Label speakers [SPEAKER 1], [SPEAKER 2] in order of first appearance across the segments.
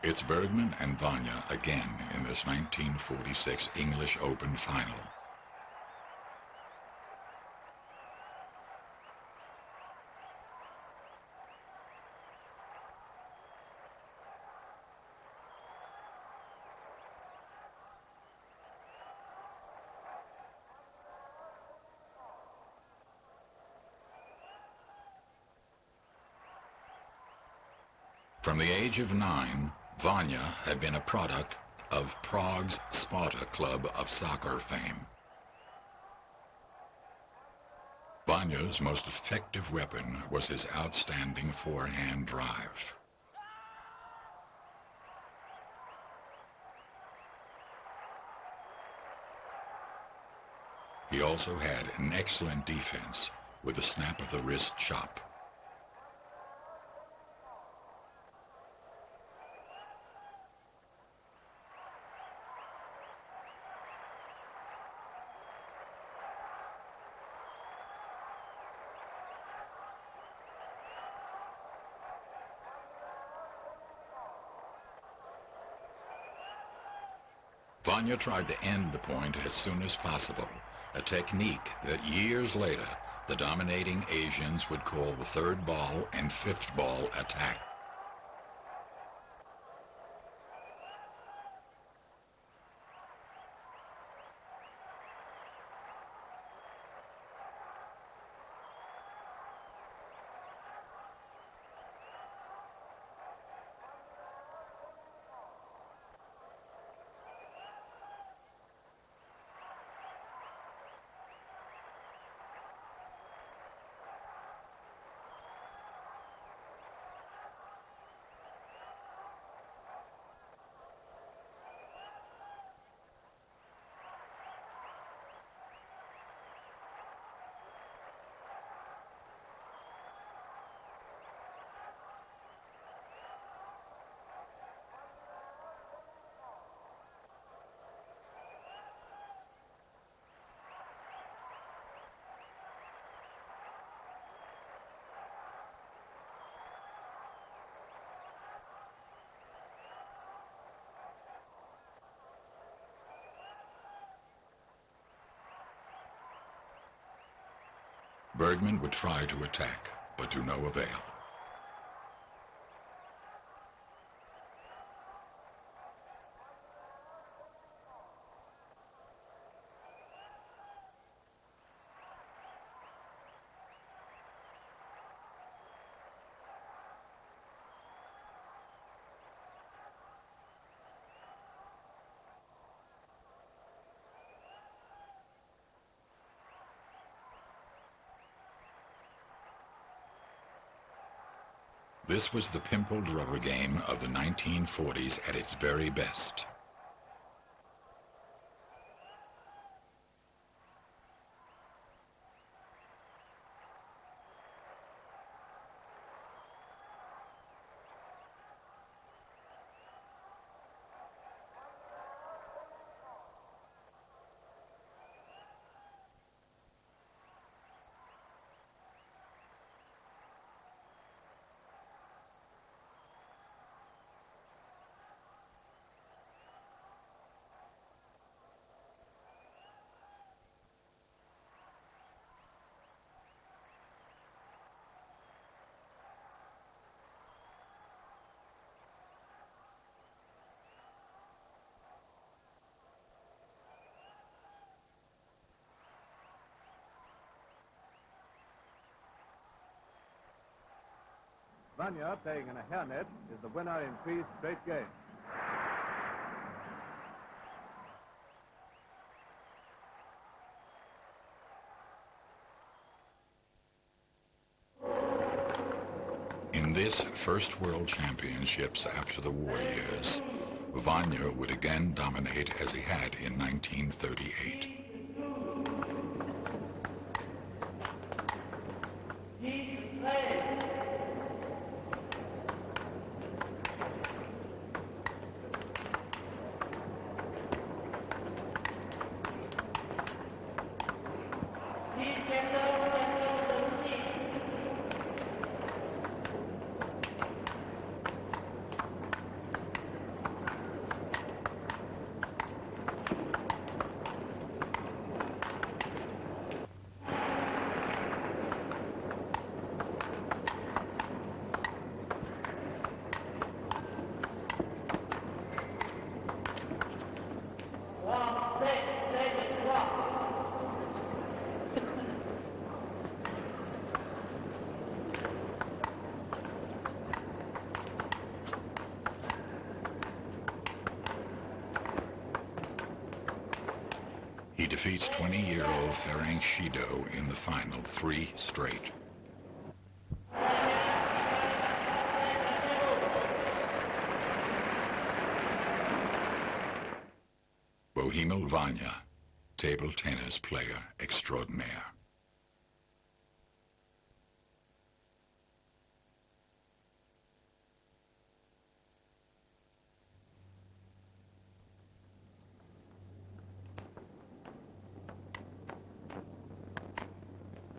[SPEAKER 1] It's Bergman and Vanya again in this 1946 English Open final. From the age of 9, Vanya had been a product of Prague's Sparta Club of soccer fame. Vanya's most effective weapon was his outstanding forehand drive. He also had an excellent defense with a snap of the wrist chop. Vanya tried to end the point as soon as possible, a technique that years later the dominating Asians would call the third ball and fifth ball attack. Bergman would try to attack, but to no avail. This was the pimpled rubber game of the 1940s at its very best.
[SPEAKER 2] Vanya, playing in a hairnet, is the winner in 3 straight games.
[SPEAKER 1] In this first World Championships after the war years, Vanya would again dominate as he had in 1938. defeats 20-year-old Ferang Shido in the final 3 straight. Bohemil Vanya, table tennis player extraordinaire.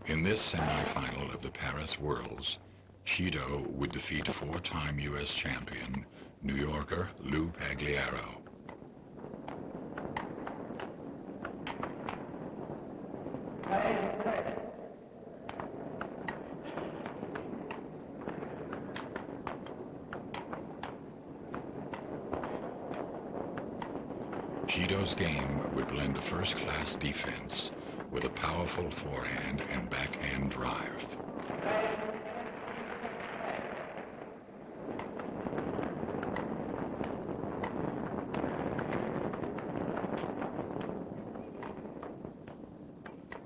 [SPEAKER 1] In this semi-final of the Paris Worlds, Shido would defeat 4-time U.S. champion, New Yorker Lou Pagliaro. Shido's game would blend a first-class defense with a powerful forehand and backhand drive.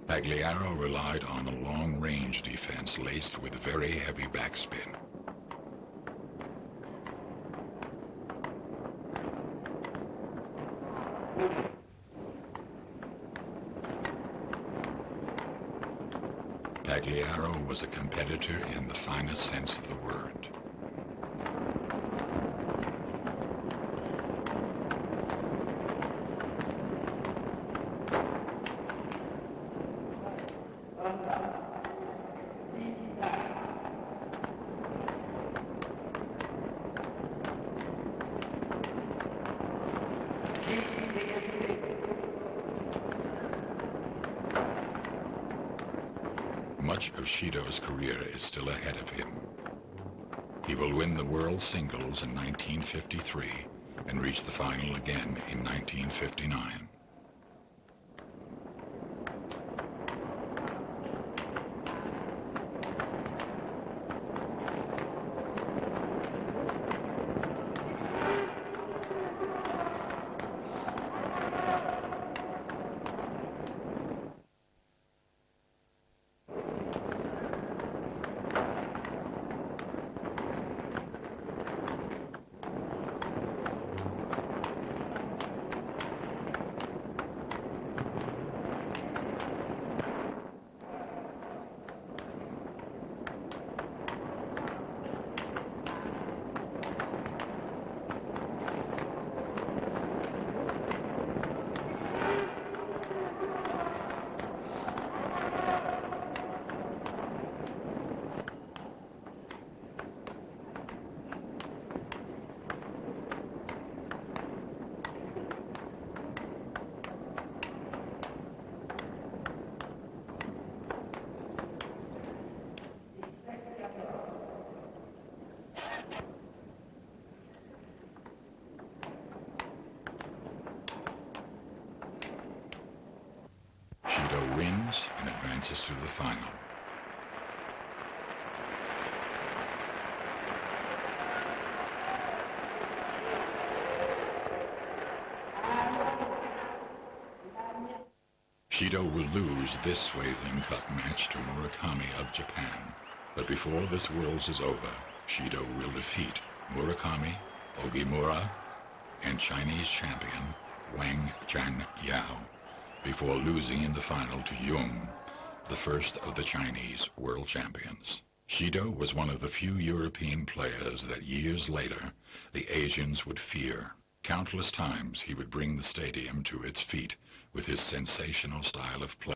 [SPEAKER 1] Pagliaro relied on a long-range defense laced with very heavy backspin. Pagliaro was a competitor in the finest sense of the word. Much of Shido's career is still ahead of him. He will win the World Singles in 1953 and reach the final again in 1959. Shido wins and advances to the final. Shido will lose this Swaithling Cup match to Murakami of Japan, but before this Worlds is over, Shido will defeat Murakami, Ogimura, and Chinese champion Wang Jianyao, before losing in the final to Jung, the first of the Chinese world champions. Shido was one of the few European players that years later the Asians would fear. Countless times he would bring the stadium to its feet with his sensational style of play.